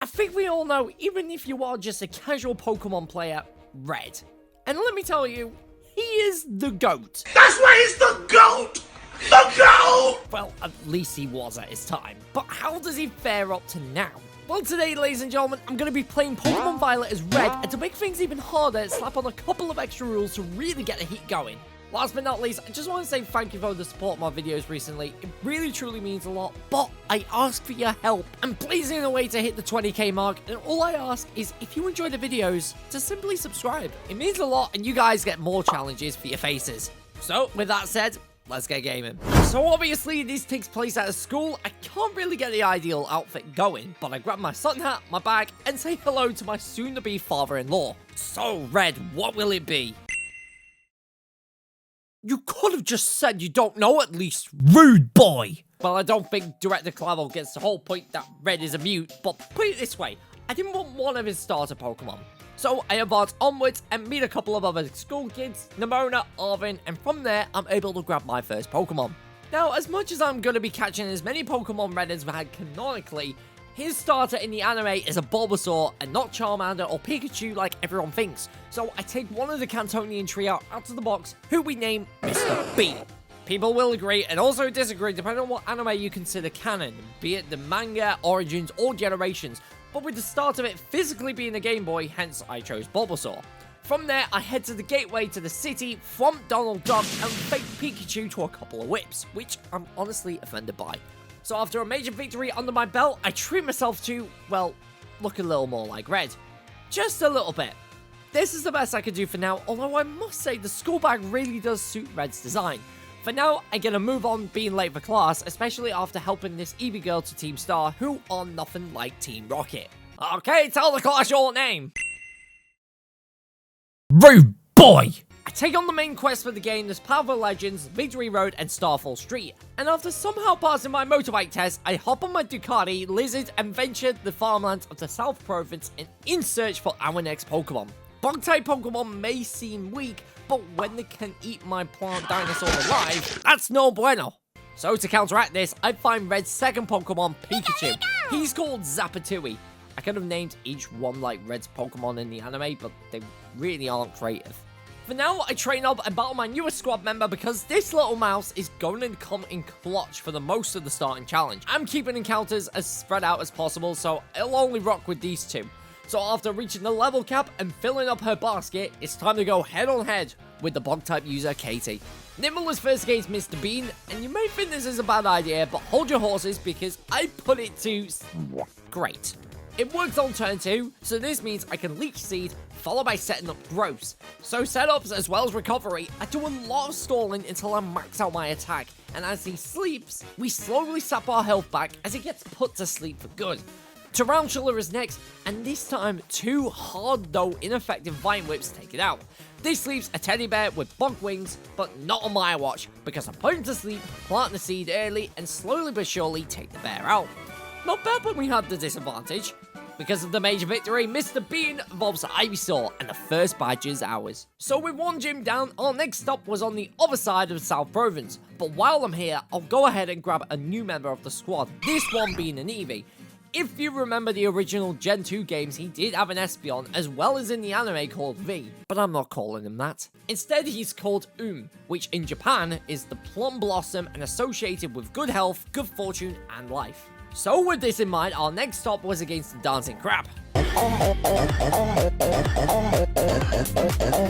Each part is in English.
think we all know, even if you are just a casual Pokemon player, Red. And let me tell you, he is the GOAT. That's why he's the GOAT! The GOAT! Well, at least he was at his time. But how does he fare up to now? Well, today, ladies and gentlemen, I'm going to be playing Pokemon Violet as Red, and to make things even harder, slap on a couple of extra rules to really get the heat going. Last but not least, I just want to say thank you for the support of my videos recently. It really truly means a lot, but I ask for your help. I'm blazing away to hit the 20k mark, and all I ask is if you enjoy the videos, to simply subscribe. It means a lot, and you guys get more challenges for your faces. So, with that said, let's get gaming. So obviously this takes place at a school. I can't really get the ideal outfit going, but I grab my sun hat, my bag, and say hello to my soon-to-be father-in-law. So Red, what will it be? You could have just said you don't know at least, rude boy. Well, I don't think Director Clavel gets the whole point that Red is a mute, but put it this way, I didn't want one of his starter Pokemon. So I advance onwards and meet a couple of other school kids, Nimona, Arvin, and from there, I'm able to grab my first Pokemon. Now, as much as I'm going to be catching as many Pokemon Red as I've had canonically, his starter in the anime is a Bulbasaur and not Charmander or Pikachu like everyone thinks. So I take one of the Cantonian trio out of the box, who we name Mr. Bean. People will agree and also disagree depending on what anime you consider canon, be it the manga, origins, or generations. But with the start of it physically being a Game Boy, hence I chose Bulbasaur. From there, I head to the gateway to the city, from Donald Duck, and fake Pikachu to a couple of whips, which I'm honestly offended by. So after a major victory under my belt, I treat myself to, well, look a little more like Red. Just a little bit. This is the best I could do for now, although I must say the school bag really does suit Red's design. For now, I'm gonna move on being late for class, especially after helping this Eevee girl to Team Star, who are nothing like Team Rocket. Okay, tell the class your name. Rude boy! I take on the main quest for the game as Powerful Legends, Victory Road, and Starfall Street. And after somehow passing my motorbike test, I hop on my Ducati, Lizard, and venture the farmlands of the South Province in search for our next Pokemon. Bug-type Pokemon may seem weak, but when they can eat my plant dinosaur alive, that's no bueno. So to counteract this, I find Red's second Pokemon, Pikachu. He's called Zapatui. I could have named each one like Red's Pokemon in the anime, but they really aren't creative. For now, I train up and battle my newest squad member because this little mouse is going to come in clutch for the most of the starting challenge. I'm keeping encounters as spread out as possible, so I'll only rock with these two. So after reaching the level cap and filling up her basket, it's time to go head on head with the bug-type user, Katie. Nimble was first against Mr. Bean, and you may think this is a bad idea, but hold your horses because I put it to great. It works on turn 2, so this means I can Leech Seed, followed by setting up Growths. So setups as well as recovery, I do a lot of stalling until I max out my attack, and as he sleeps, we slowly sap our health back as he gets put to sleep for good. Tarantula is next, and this time, 2 hard though ineffective Vine Whips take it out. This leaves a teddy bear with bug wings, but not on my watch, because I put him to sleep, plant the seed early, and slowly but surely take the bear out. Not bad when we had the disadvantage. Because of the major victory, Mr. Bean evolves Ivysaur, and the first badge is ours. So with one gym down, our next stop was on the other side of the South Province. But while I'm here, I'll go ahead and grab a new member of the squad, this one being an Eevee. If you remember the original Gen 2 games, he did have an Espeon, as well as in the anime called V, but I'm not calling him that. Instead, he's called which in Japan is the plum blossom and associated with good health, good fortune, and life. So with this in mind, our next stop was against the Dancing Crab.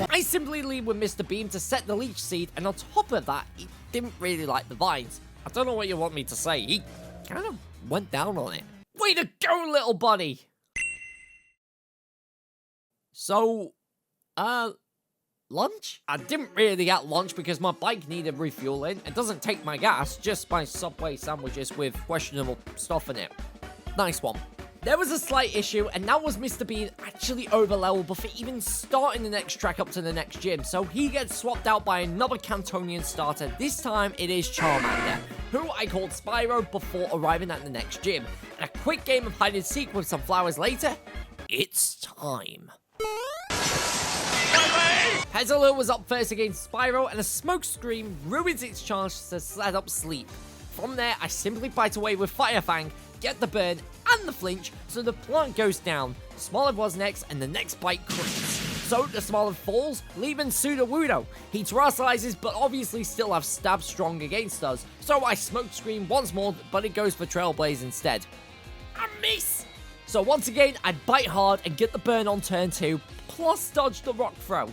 I simply leave with Mr. Beam to set the Leech Seed, and on top of that, he didn't really like the vines. I don't know what you want me to say, he kind of went down on it. Way to go, little buddy! So, lunch? I didn't really get lunch because my bike needed refueling. It doesn't take my gas, just my Subway sandwiches with questionable stuff in it. Nice one. There was a slight issue, and that was Mr. Bean actually overleveled before even starting the next track up to the next gym, so he gets swapped out by another Cantonian starter. This time, it is Charmander, who I called Spyro before arriving at the next gym. And a quick game of hide-and-seek with some flowers later, it's time. Pezzler was up first against Spyro, and a smoke screen ruins its chance to set up Sleep. From there, I simply bite away with Fire Fang, get the burn and the flinch, so the plant goes down. Smoliv was next, and the next bite crits. So the Smoliv falls, leaving Sudowoodo. He terrastalizes, but obviously still have stab strong against us. So I smoke screen once more, but it goes for Trailblaze instead. I miss! So once again, I bite hard and get the burn on turn 2, plus dodge the rock throw.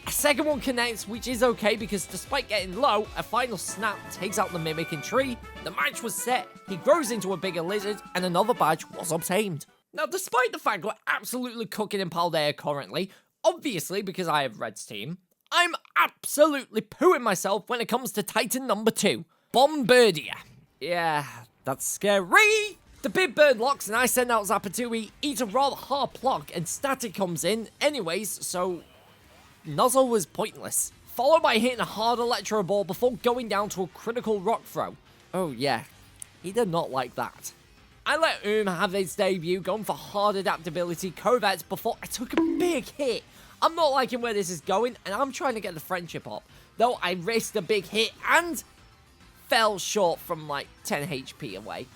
A second one connects, which is okay because despite getting low, a final snap takes out the Mimic and Tree. The match was set, he grows into a bigger lizard, and another badge was obtained. Now, despite the fact we're absolutely cooking in Paldea currently, obviously because I have Red's team, I'm absolutely pooing myself when it comes to Titan number 2, Bombirdia. Yeah, that's scary. The big bird locks and I send out Zapatui, eats a rather hard block, and static comes in anyways, so Nuzzle was pointless. Followed by hitting a hard Electro Ball before going down to a critical rock throw. Oh yeah, he did not like that. I let have his debut, going for hard adaptability Covets before I took a big hit. I'm not liking where this is going, and I'm trying to get the friendship up. Though I risked a big hit and fell short from like 10 HP away.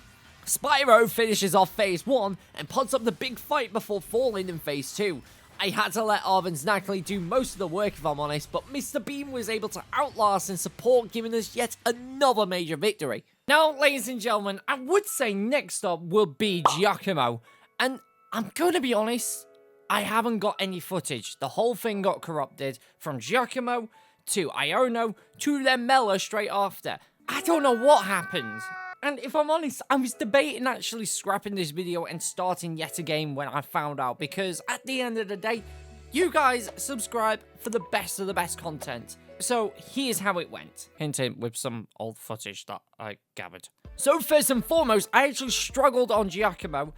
Spyro finishes off phase 1 and puts up the big fight before falling in phase 2. I had to let Arvin's Knackley do most of the work if I'm honest, but Mr. Beam was able to outlast and support, giving us yet another major victory. Now, ladies and gentlemen, I would say next up will be Giacomo, and I'm gonna be honest, I haven't got any footage. The whole thing got corrupted from Giacomo to Iono to then Mela straight after. I don't know what happened. And if I'm honest, I was debating actually scrapping this video and starting yet again when I found out, because at the end of the day, you guys subscribe for the best of the best content. So here's how it went. Hint hint, with some old footage that I gathered. So first and foremost, I actually struggled on Giacomo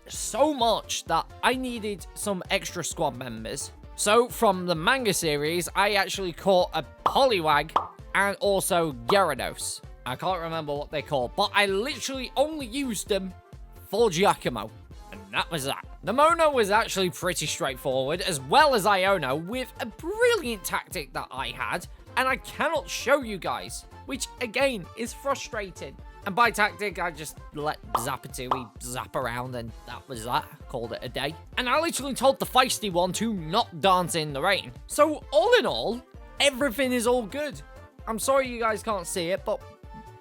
so much that I needed some extra squad members. So from the manga series, I actually caught a Poliwag and also Gyarados. I can't remember what they call, but I literally only used them for Giacomo, and that was that. The Mono was actually pretty straightforward, as well as Iono, with a brilliant tactic that I had, and I cannot show you guys, which again is frustrating. And by tactic, I just let Zapatui zap around, and that was that. Called it a day. And I literally told the feisty one to not dance in the rain. So all in all, everything is all good. I'm sorry you guys can't see it, but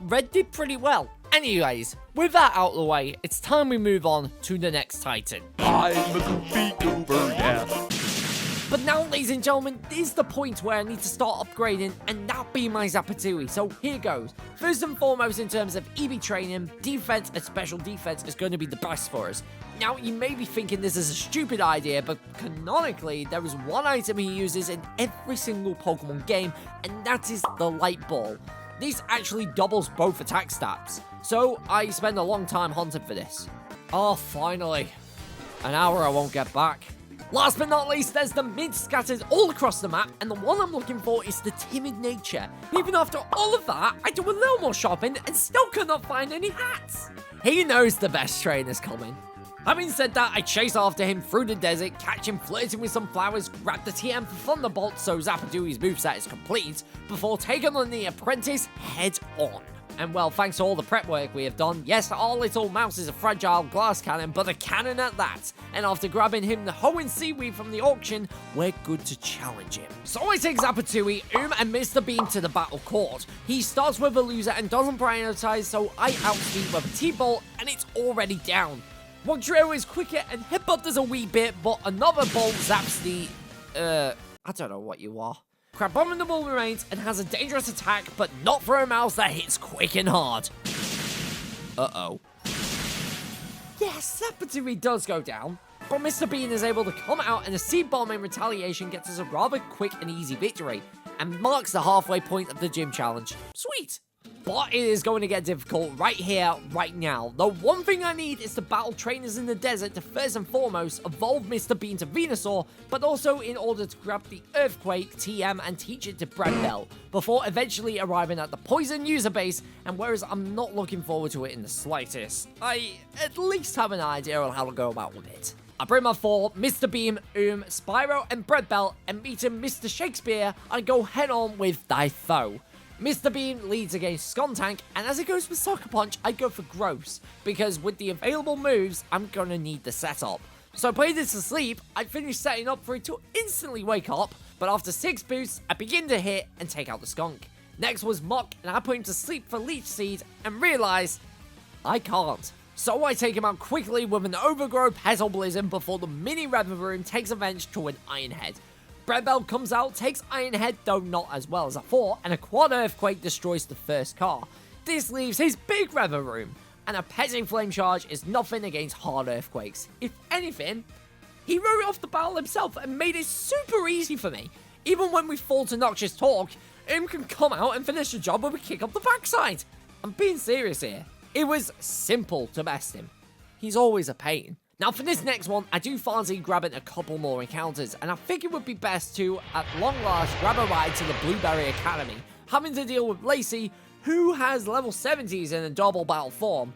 Red did pretty well. Anyways, with that out of the way, it's time we move on to the next Titan. I'm a goofy goober, yeah. But now, ladies and gentlemen, this is the point where I need to start upgrading, and that be my Zapatui. So here goes. First and foremost, in terms of EV training, defense and special defense is going to be the best for us. Now, you may be thinking this is a stupid idea, but canonically, there is one item he uses in every single Pokemon game, and that is the Light Ball. This actually doubles both attack stats, so I spend a long time hunting for this. Oh, finally. An hour I won't get back. Last but not least, there's the mid scattered all across the map, and the one I'm looking for is the timid nature. Even after all of that, I do a little more shopping and still could not find any hats. He knows the best trainer's coming. Having said that, I chase after him through the desert, catch him flirting with some flowers, grab the TM for Thunderbolt so Zapatui's moveset is complete, before taking on the apprentice head on. And well, thanks to all the prep work we have done, yes, our little mouse is a fragile glass cannon, but a cannon at that. And after grabbing him the hoe and seaweed from the auction, we're good to challenge him. So I take Zapatui, and Mr. Beam to the battle court. He starts with a loser and doesn't prioritize, so I outspeed with a T-Bolt, and it's already down. One drill is quicker and headbutt does a wee bit, but another bolt zaps the, I don't know what you are. Crabominable remains and has a dangerous attack, but not for a mouse that hits quick and hard. Uh-oh. Yes, Zapatui does go down, but Mr. Bean is able to come out and a seed bomb in retaliation gets us a rather quick and easy victory, and marks the halfway point of the gym challenge. Sweet. But it is going to get difficult right here, right now. The one thing I need is to battle trainers in the desert to first and foremost evolve Mr. Bean to Venusaur, but also in order to grab the Earthquake TM and teach it to Bradbell, before eventually arriving at the Poison user base, and whereas I'm not looking forward to it in the slightest, I at least have an idea on how to go about with it. I bring my four, Mr. Beam, Spyro, and Bradbell, and meeting Mr. Shakespeare, I go head on with Thy Foe. Mr. Bean leads against Skuntank, and as it goes for Sucker Punch, I go for Gross, because with the available moves, I'm gonna need the setup. So I played it to sleep, I finish setting up for it to instantly wake up, but after 6 boosts, I begin to hit and take out the Skunk. Next was Muk, and I put him to sleep for Leech Seed, and realize I can't. So I take him out quickly with an Overgrow Petal Blizzard before the mini Revavroom takes revenge to an Iron Head. Bread Belt comes out, takes Iron Head, though not as well as I thought, and a Quad Earthquake destroys the first car. This leaves his big Revavroom, and a Petting Flame Charge is nothing against hard Earthquakes. If anything, he wrote off the battle himself and made it super easy for me. Even when we fall to Noxious Talk, him can come out and finish the job with a kick up the backside. I'm being serious here. It was simple to best him. He's always a pain. Now for this next one, I do fancy grabbing a couple more encounters, and I think it would be best to, at long last, grab a ride to the Blueberry Academy, having to deal with Lacey, who has level 70s in a double battle form.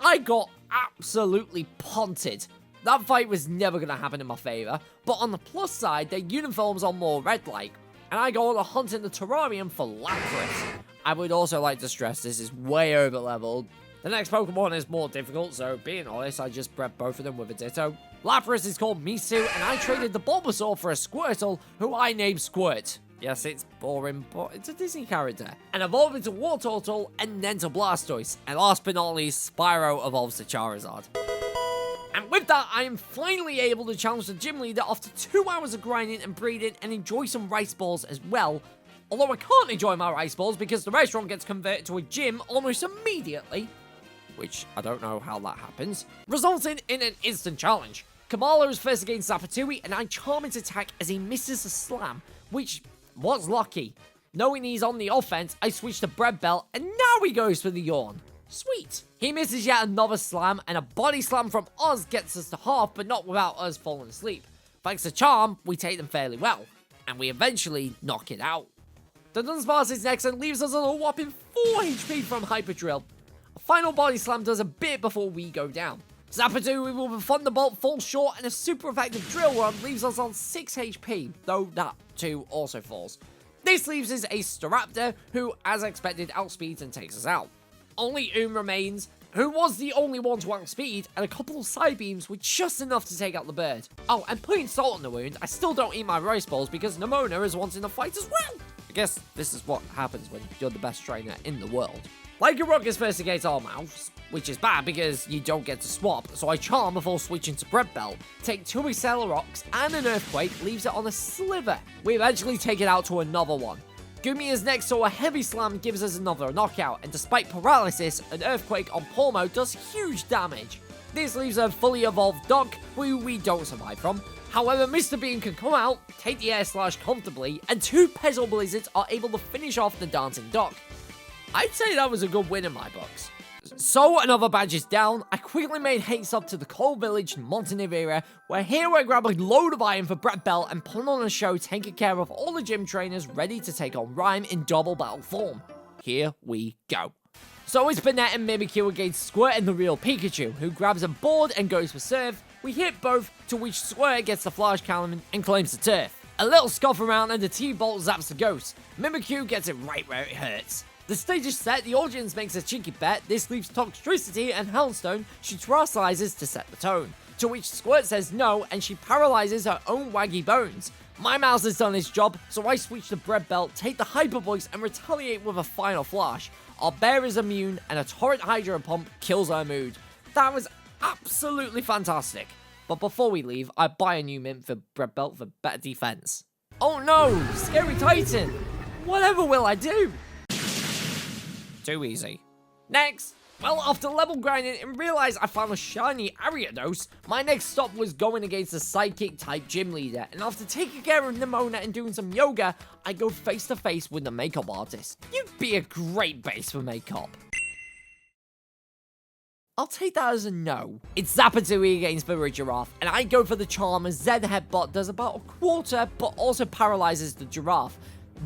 I got absolutely punted. That fight was never going to happen in my favour, but on the plus side, their uniforms are more red-like, and I go on a hunt in the terrarium for Lapras. I would also like to stress this is way over-leveled. The next Pokemon is more difficult, so being honest, I just bred both of them with a Ditto. Lapras is called Misu, and I traded the Bulbasaur for a Squirtle, who I named Squirt. Yes, it's boring, but it's a Disney character. And evolved into Wartortle, and then to Blastoise. And last but not least, Spyro evolves to Charizard. And with that, I am finally able to challenge the gym leader after 2 hours of grinding and breeding and enjoy some rice balls as well. Although I can't enjoy my rice balls because the restaurant gets converted to a gym almost immediately. Which I don't know how that happens. Resulting in an instant challenge. Kamala is first against Zapatui, and I charm his attack as he misses a slam, which was lucky. Knowing he's on the offense, I switch to Bread Belt, and now he goes for the yawn. Sweet. He misses yet another slam, and a body slam from Oz gets us to half, but not without us falling asleep. Thanks to Charm, we take them fairly well, and we eventually knock it out. The Dunsparce is next and leaves us on a whopping 4 HP from Hyper Drill. A final body slam does a bit before we go down. Zapatui with a Thunderbolt falls short, and a super effective Drill Run leaves us on 6 HP, though that too also falls. This leaves us a Staraptor, who, as expected, outspeeds and takes us out. Only remains, who was the only one to outspeed, and a couple of side beams were just enough to take out the bird. Oh, and putting salt on the wound, I still don't eat my rice balls because Nemona is wanting to fight as well. I guess this is what happens when you're the best trainer in the world. Lycanroc is first against our mouths, which is bad because you don't get to swap, so I charm before switching to Bread Belt, take 2 Accelerox and an Earthquake, leaves it on a sliver. We eventually take it out to another one. Gumi is next, so a Heavy Slam gives us another knockout, and despite paralysis, an Earthquake on Pulmo does huge damage. This leaves a fully evolved Duck, who we don't survive from. However, Mr. Bean can come out, take the Air Slash comfortably, and 2 Petal Blizzards are able to finish off the Dancing Duck. I'd say that was a good win in my books. So another badge is down, I quickly made haste up to the Coal Village in Montenevera, where here I grab a load of iron for Bread Belt and put on a show taking care of all the gym trainers ready to take on Rhyme in double battle form. Here we go. So it's Banette and Mimikyu against Squirt and the real Pikachu, who grabs a board and goes for Surf. We hit both, to which Squirt gets the Flash Cannon and claims the turf. A little scuff around and the T-Bolt zaps the ghost. Mimikyu gets it right where it hurts. The stage is set, the audience makes a cheeky bet, this leaves Toxtricity and Hellstone, she terastalizes to set the tone. To which Squirt says no, and she paralyzes her own waggy bones. My mouse has done its job, so I switch to Bread Belt, take the Hyper Voice, and retaliate with a final flash. Our bear is immune, and a Torrent Hydro Pump kills her mood. That was absolutely fantastic. But before we leave, I buy a new mint for Bread Belt for better defense. Oh no, Scary Titan! Whatever will I do? Too easy. Next! Well, after level grinding and realized I found a shiny Ariados, my next stop was going against a Psychic type gym leader, and after taking care of Nemona and doing some yoga, I go face to face with the makeup artist. You'd be a great base for makeup. I'll take that as a no. It's Zapatui against Giraffe, and I go for the charm as Zed Headbutt does about a quarter, but also paralyzes the giraffe.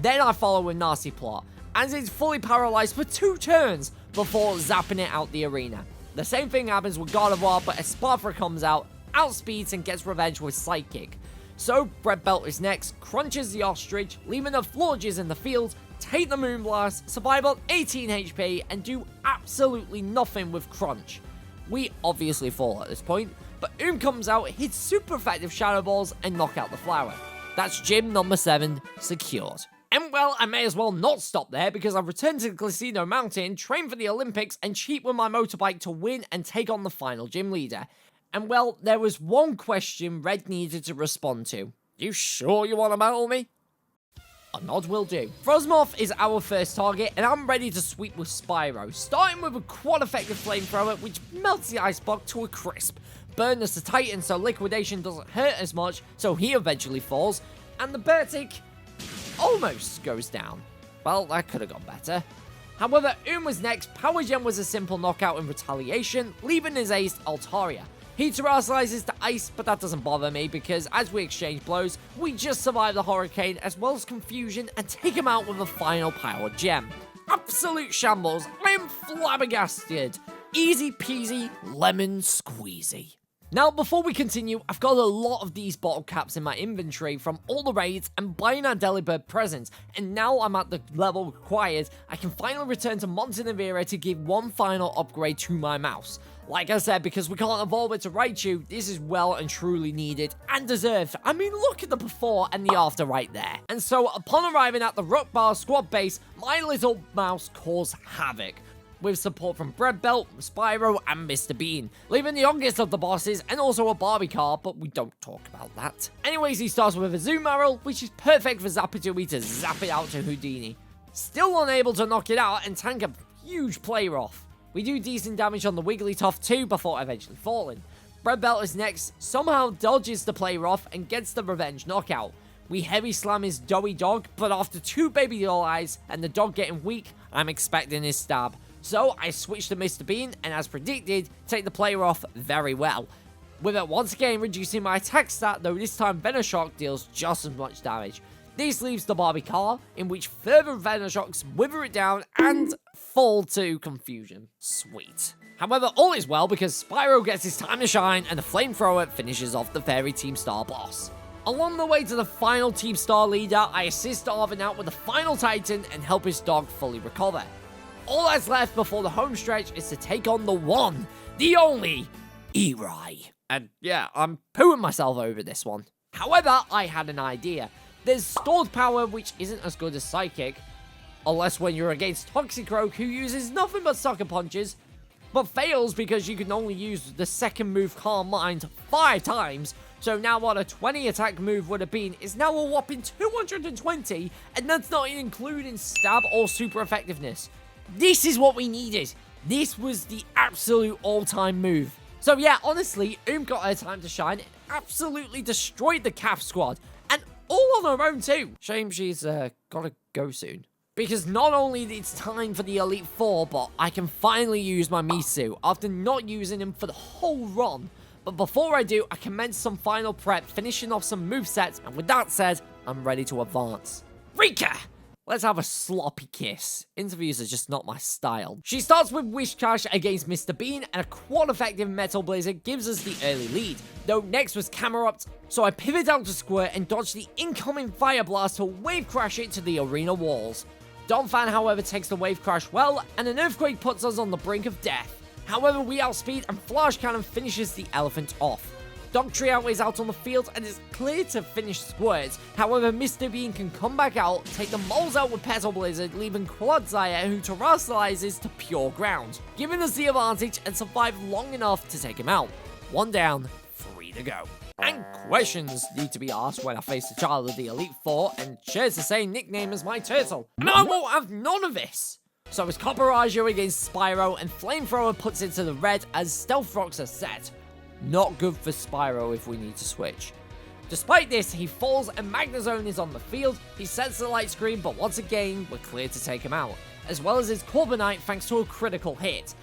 Then I follow with Nasty Plot, as it's fully paralyzed for 2 turns before zapping it out the arena. The same thing happens with Gardevoir, but Esparfra comes out, outspeeds and gets revenge with Psychic. So Bread Belt is next, crunches the Ostrich, leaving the Florges in the field, take the Moonblast, survive on 18 HP, and do absolutely nothing with Crunch. We obviously fall at this point, but comes out, hits super effective Shadow Balls, and knock out the flower. That's gym number 7 secured. And well, I may as well not stop there because I've returned to Casino Mountain, trained for the Olympics, and cheat with my motorbike to win and take on the final gym leader. And well, there was one question Red needed to respond to. You sure you want to battle me? A nod will do. Frosmoth is our first target, and I'm ready to sweep with Spyro, starting with a quad-effective flamethrower, which melts the ice block to a crisp. Burn us to Titan so liquidation doesn't hurt as much, so he eventually falls, and the Bertic almost goes down. Well, that could have gone better. However, was next. Power Gem was a simple knockout in retaliation, leaving his ace Altaria. He terrastalizes to ice, but that doesn't bother me because as we exchange blows, we just survive the Hurricane as well as confusion and take him out with a final Power Gem. Absolute shambles. I am flabbergasted. Easy peasy, lemon squeezy. Now, before we continue, I've got a lot of these bottle caps in my inventory from all the raids and buying our Delibird presents, and now I'm at the level required, I can finally return to Montenevera to give one final upgrade to my mouse. Like I said, because we can't evolve it to Raichu, this is well and truly needed and deserved. I mean, look at the before and the after right there. And so, upon arriving at the Rock Bar squad base, my little mouse caused havoc, with support from Bread Belt, Spyro, and Mr. Bean, leaving the youngest of the bosses and also a Barbie car, but we don't talk about that. Anyways, he starts with a Zoom Arrow, which is perfect for Zapatui to zap it out to Houdini. Still unable to knock it out and tank a huge play rough. We do decent damage on the Wigglytuff too before eventually falling. Bread Belt is next, somehow dodges the play rough and gets the revenge knockout. We heavy slam his doughy dog, but after 2 baby doll eyes and the dog getting weak, I'm expecting his stab. So I switch to Mr. Bean, and as predicted, take the player off very well. With it once again reducing my attack stat, though this time Venoshock deals just as much damage. This leaves the Barbie car, in which further Venoshocks wither it down and fall to confusion. Sweet. However, all is well because Spyro gets his time to shine, and the flamethrower finishes off the Fairy Team Star boss. Along the way to the final Team Star leader, I assist Arvin out with the final Titan and help his dog fully recover. All that's left before the home stretch is to take on the one, the only, Eri. And yeah, I'm pooing myself over this one. However, I had an idea. There's stored power which isn't as good as Psychic, unless when you're against Toxicroak who uses nothing but Sucker Punches, but fails because you can only use the second move Calm Mind 5 times, so now what a 20 attack move would have been is now a whopping 220, and that's not even including stab or super effectiveness. This is what we needed. This was the absolute all-time move. So yeah, honestly, got her time to shine, absolutely destroyed the CAF squad, and all on her own too. Shame she's gotta go soon. Because not only it's time for the Elite Four, but I can finally use my Misu after not using him for the whole run. But before I do, I commence some final prep, finishing off some movesets, and with that said, I'm ready to advance. Rika! Let's have a sloppy kiss. Interviews are just not my style. She starts with Wishcash against Mr. Bean, and a quad-effective Metal Blizzard gives us the early lead. Though next was Camerupt, so I pivot out to Squirt and dodge the incoming Fire Blast to Wave Crash it to the arena walls. Donphan, however, takes the Wave Crash well, and an Earthquake puts us on the brink of death. However, we outspeed and Flash Cannon finishes the elephant off. Dogtree is out on the field and is clear to finish Squirt. However, Mr. Bean can come back out, take the moles out with Petal Blizzard, leaving Quadzire, who terrastalizes to pure ground, giving us the advantage and survive long enough to take him out. 1 down, 3 to go. And questions need to be asked when I face the child of the Elite Four and shares the same nickname as my turtle. And I won't have none of this! So it's Copperajio against Spyro, and Flamethrower puts it to the red as Stealth Rocks are set. Not good for Spyro if we need to switch. Despite this, he falls and Magnezone is on the field. He sets the light screen, but once again, we're clear to take him out, as well as his Corbinite thanks to a critical hit.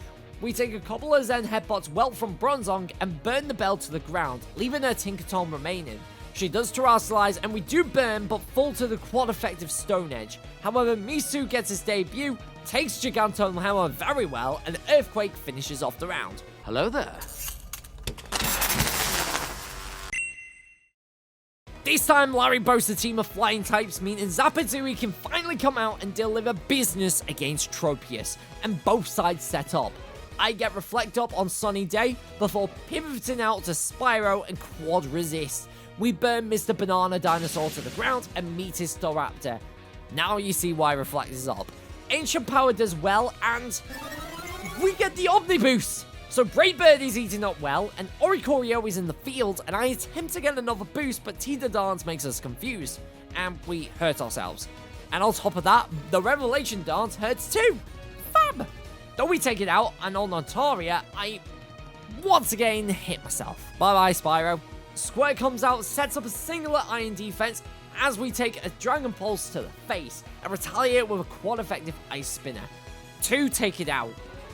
We take a couple of Zen headbutts well from Bronzong and burn the bell to the ground, leaving her Tinkaton remaining. She does Terrastalize and we do burn, but fall to the quad-effective Stone Edge. However, Misu gets his debut, takes Gigantom Hammer very well, and Earthquake finishes off the round. Hello there. This time, Larry boasts a team of flying types, meaning Zapatui can finally come out and deliver business against Tropius, and both sides set up. I get Reflect up on Sunny Day before pivoting out to Spyro and Quad Resist. We burn Mr. Banana Dinosaur to the ground and meet his Staraptor. Now you see why Reflect is up. Ancient Power does well, and we get the Omni Boost! So Brave Bird is eating up well, and Oricorio is in the field, and I attempt to get another boost, but Tita Dance makes us confused, and we hurt ourselves. And on top of that, the Revelation Dance hurts too! Fab! Though we take it out, and on Ontaria, I once again hit myself. Bye-bye, Spyro. Squirt comes out, sets up a singular iron defense, as we take a Dragon Pulse to the face and retaliate with a quad-effective Ice Spinner. 2 take it out.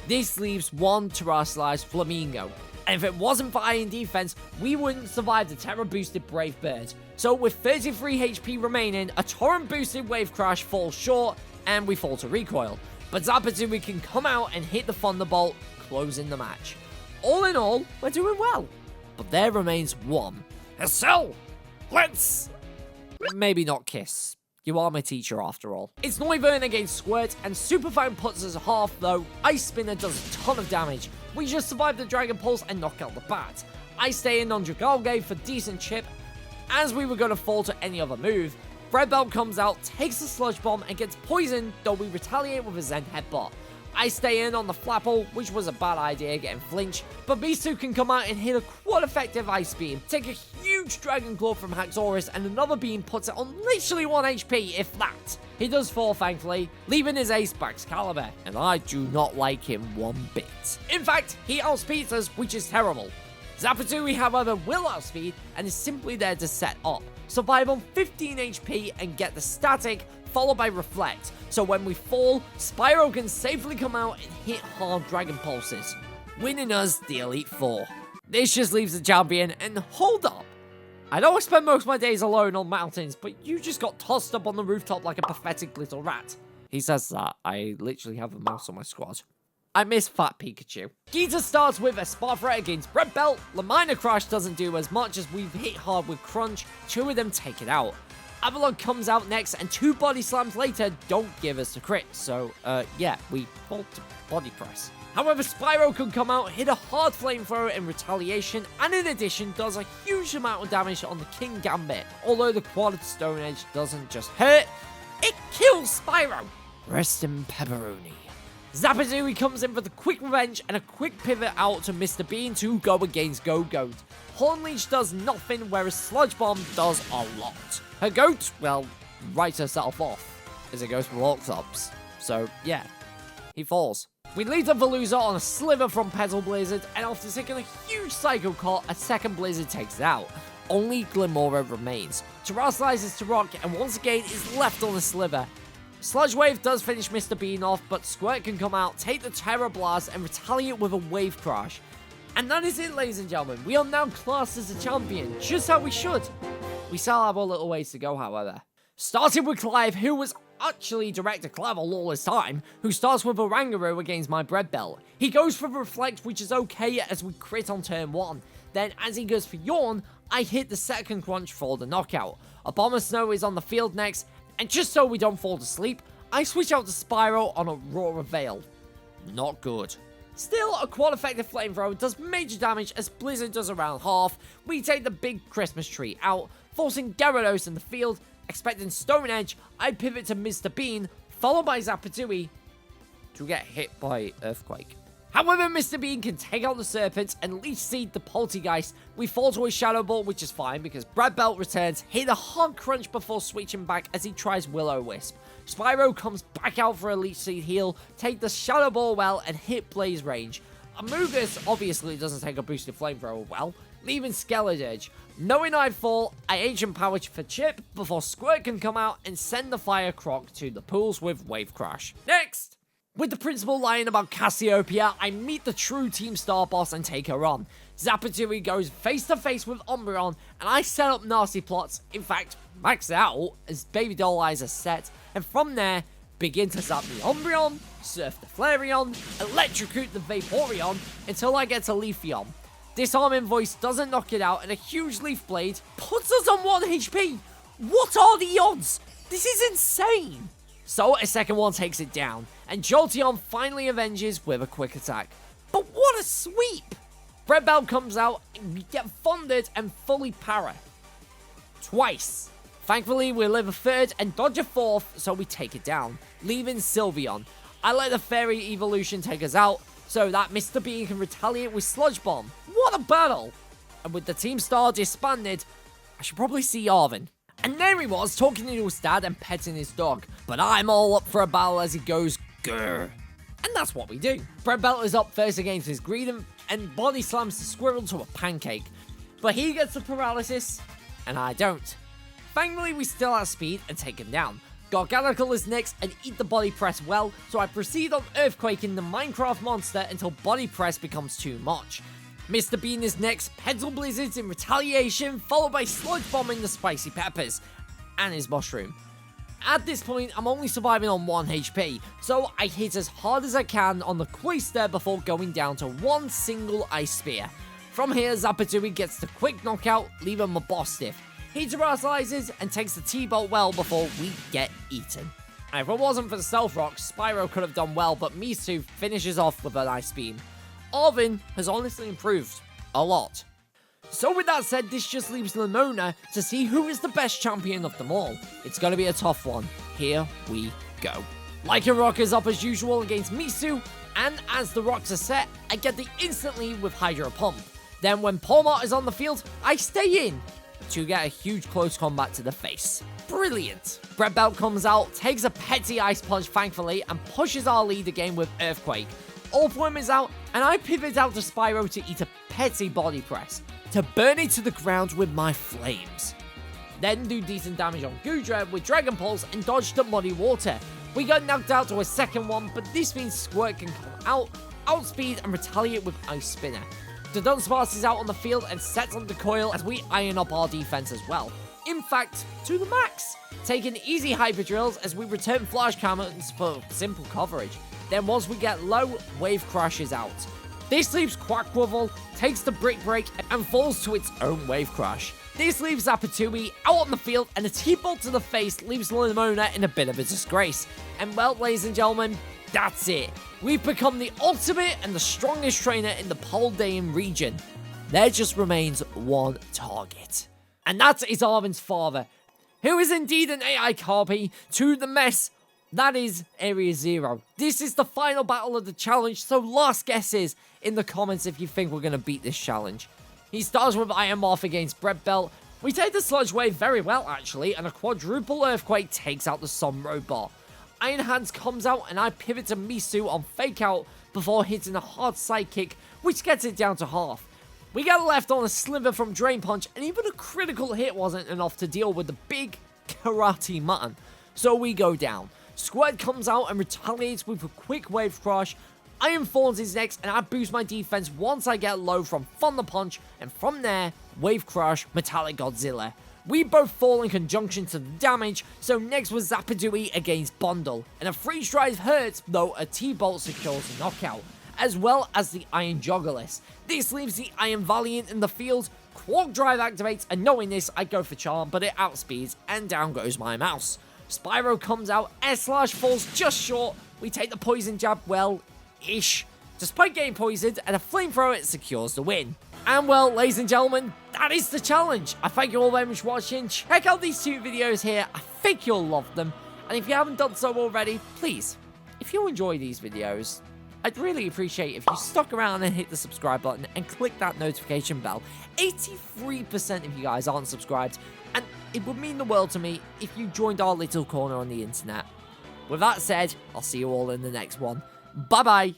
This leaves 1 Terrastalised Flamingo. And if it wasn't for Iron Defense, we wouldn't survive the Terra-boosted Brave Bird. So with 33 HP remaining, a Torrent-boosted Wave Crash falls short, and we fall to recoil. But Zapatui can come out and hit the Thunderbolt, closing the match. All in all, we're doing well. But there remains one. So, let's maybe not kiss. You are my teacher after all. It's Noivern against Squirt, and Superfang puts us half though. Ice Spinner does a ton of damage. We just survive the Dragon Pulse and knock out the bat. I stay in on Dragalge for decent chip, as we were going to fall to any other move. Red Belt comes out, takes the Sludge Bomb, and gets poisoned, though we retaliate with a Zen Headbutt. I stay in on the Flapple, which was a bad idea getting flinch, but these two can come out and hit a quad-effective Ice Beam, take a huge Dragon Claw from Haxorus, and another beam puts it on literally 1 HP, if that. He does fall, thankfully, leaving his ace Baxcalibur, and I do not like him one bit. In fact, he outspeeds us, which is terrible. Zapatui, however, will outspeed, and is simply there to set up, survive on 15 HP, and get the static, followed by Reflect, so when we fall, Spyro can safely come out and hit hard Dragon Pulses, winning us the Elite Four. This just leaves the champion, and hold up! I know I spend most of my days alone on mountains, but you just got tossed up on the rooftop like a pathetic little rat. He says that, I literally have a mouse on my squad. I miss Fat Pikachu. Gita starts with a Spark Threat against Red Belt, Lamina Crash doesn't do as much as we've hit hard with Crunch, 2 of them take it out. Avalon comes out next, and 2 Body Slams later don't give us the crit, so, yeah, we fall to Body Press. However, Spyro can come out, hit a hard Flamethrower in retaliation, and in addition does a huge amount of damage on the King Gambit. Although the Quad Stone Edge doesn't just hurt, it kills Spyro! Rest in pepperoni. Zapatui comes in for the quick revenge and a quick pivot out to Mr. Bean to go against Go-Goat. Hornleech does nothing, whereas Sludge Bomb does a lot. Her goat, well, writes herself off, as it goes for walks-ups. So, yeah, he falls. We lead the Veluza on a sliver from Petal Blizzard, and after taking a huge Psycho Cut, a second Blizzard takes it out. Only Glimora remains. Terrastalizes to Rock, and once again is left on a sliver. Sludge Wave does finish Mr. Bean off, but Squirt can come out, take the Terra Blast, and retaliate with a Wave Crash. And that is it, ladies and gentlemen. We are now classed as a champion, just how we should. We still have a little ways to go, however. Starting with Clive, who was actually Director Clive all this time, who starts with Orangaroo against my Bread Belt. He goes for Reflect, which is okay as we crit on turn 1. Then, as he goes for Yawn, I hit the second Crunch for the knockout. Abomasnow is on the field next, and just so we don't fall to sleep, I switch out to Spyro on Aurora Veil. Not good. Still, a quad-effective Flamethrower does major damage as Blizzard does around half. We take the big Christmas tree out, forcing Gyarados in the field. Expecting Stone Edge, I pivot to Mr. Bean, followed by Zapatui, to get hit by Earthquake. However, Mr. Bean can take out the Serpents and Leech Seed the Poltergeist. We fall to a Shadow Ball, which is fine because Brad Belt returns, hit a hard Crunch before switching back as he tries Will-O-Wisp. Spyro comes back out for a Leech Seed heal, take the Shadow Ball well, and hit Blaze Range. Amogus obviously doesn't take a boosted Flamethrower well, leaving Skeledirge. Knowing I'd fall, I Ancient Power for Chip before Squirt can come out and send the Fire Croc to the pools with Wave Crash. Next! With the principal lying about Cassiopeia, I meet the true Team Star boss and take her on. Zapatui goes face to face with Umbreon, and I set up nasty plots, in fact, max out as Baby Doll Eyes are set, and from there, begin to zap the Umbreon, surf the Flareon, electrocute the Vaporeon, until I get to Leafeon. Disarming Voice doesn't knock it out, and a huge Leaf Blade puts us on 1 HP. What are the odds? This is insane. So a second one takes it down, and Jolteon finally avenges with a quick attack. But what a sweep! Red Belt comes out, and we get funded and fully para. Twice. Thankfully, we live a third and dodge a fourth, so we take it down, leaving Sylveon. I let the Fairy evolution take us out, so that Mr. Bean can retaliate with Sludge Bomb. What a battle! And with the Team Star disbanded, I should probably see Arvin. And there he was, talking to his dad and petting his dog. But I'm all up for a battle as he goes, grrr. And that's what we do. Red Belt is up first against his Greedent and body slams the squirrel to a pancake. But he gets the paralysis, and I don't. Thankfully, we still have speed and take him down. Garganacl is next and eat the body press well, so I proceed on Earthquaking the Minecraft monster until body press becomes too much. Mr. Bean is next, Pencil Blizzards in retaliation, followed by Sludge Bombing the Spicy Peppers and his Mushroom. At this point, I'm only surviving on 1 HP, so I hit as hard as I can on the Cloyster before going down to 1 single Ice Spear. From here, Zapatui gets the quick knockout, leaving my boss stiff. He terrastalizes and takes the T-Bolt well before we get eaten. And if it wasn't for the Stealth Rock, Spyro could have done well, but Mewtwo finishes off with an Ice Beam. Arvin has honestly improved a lot. So with that said, this just leaves Lamona to see who is the best champion of them all. It's going to be a tough one. Here we go. Lycanroc is up as usual against Mewtwo, and as the rocks are set, I get the instant lead with Hydro Pump. Then when Pawmot is on the field, I stay in to get a huge close combat to the face. Brilliant. Red Belt comes out, takes a petty Ice Punch thankfully, and pushes our lead again with Earthquake. Orthworm is out, and I pivot out to Spyro to eat a petty body press, to burn it to the ground with my flames. Then do decent damage on Goodra with Dragon Pulse and dodge the Muddy Water. We got knocked out to a second one, but this means Squirt can come out, outspeed and retaliate with Ice Spinner. The Dunsparce is out on the field and sets on the coil as we iron up our defense as well. In fact, to the max. Taking easy Hyper Drills as we return Flash Cannons for simple coverage. Then once we get low, Wave Crash is out. This leaves Quackquavel, takes the Brick Break and falls to its own Wave Crash. This leaves Zapatui out on the field, and a T-Bolt to the face leaves Lamona in a bit of a disgrace. And well, ladies and gentlemen, that's it. We've become the ultimate and the strongest trainer in the Paldean region. There just remains one target. And that is Arvin's father, who is indeed an AI copy to the mess that is Area Zero. This is the final battle of the challenge, so last guesses in the comments if you think we're going to beat this challenge. He starts with Iron Morph against Red Belt. We take the Sludge Wave very well actually, and a quadruple Earthquake takes out the Sun Robot. Iron Hands comes out and I pivot to Mewtwo on Fake Out before hitting a hard Sidekick, which gets it down to half. We get left on a Sliver from Drain Punch, and even a critical hit wasn't enough to deal with the big Karate Mutton. So we go down. Squirt comes out and retaliates with a quick Wave Crush. Iron Thorns is next, and I boost my defense once I get low from Thunder Punch, and from there, Wave Crush, Metallic Godzilla. We both fall in conjunction to the damage, so next was Zapatui against Bundle, and a Freeze Drive hurts, though a T-Bolt secures the knockout, as well as the Iron Juggerless. This leaves the Iron Valiant in the field. Quark Drive activates, and knowing this, I go for Charm, but it outspeeds, and down goes my mouse. Spyro comes out, S-Slash falls just short. We take the Poison Jab well-ish, despite getting poisoned, and a Flamethrower secures the win. And well, ladies and gentlemen, that is the challenge. I thank you all very much for watching. Check out these 2 videos here. I think you'll love them. And if you haven't done so already, please, if you enjoy these videos, I'd really appreciate if you stuck around and hit the subscribe button and click that notification bell. 83% of you guys aren't subscribed, and it would mean the world to me if you joined our little corner on the internet. With that said, I'll see you all in the next one. Bye-bye.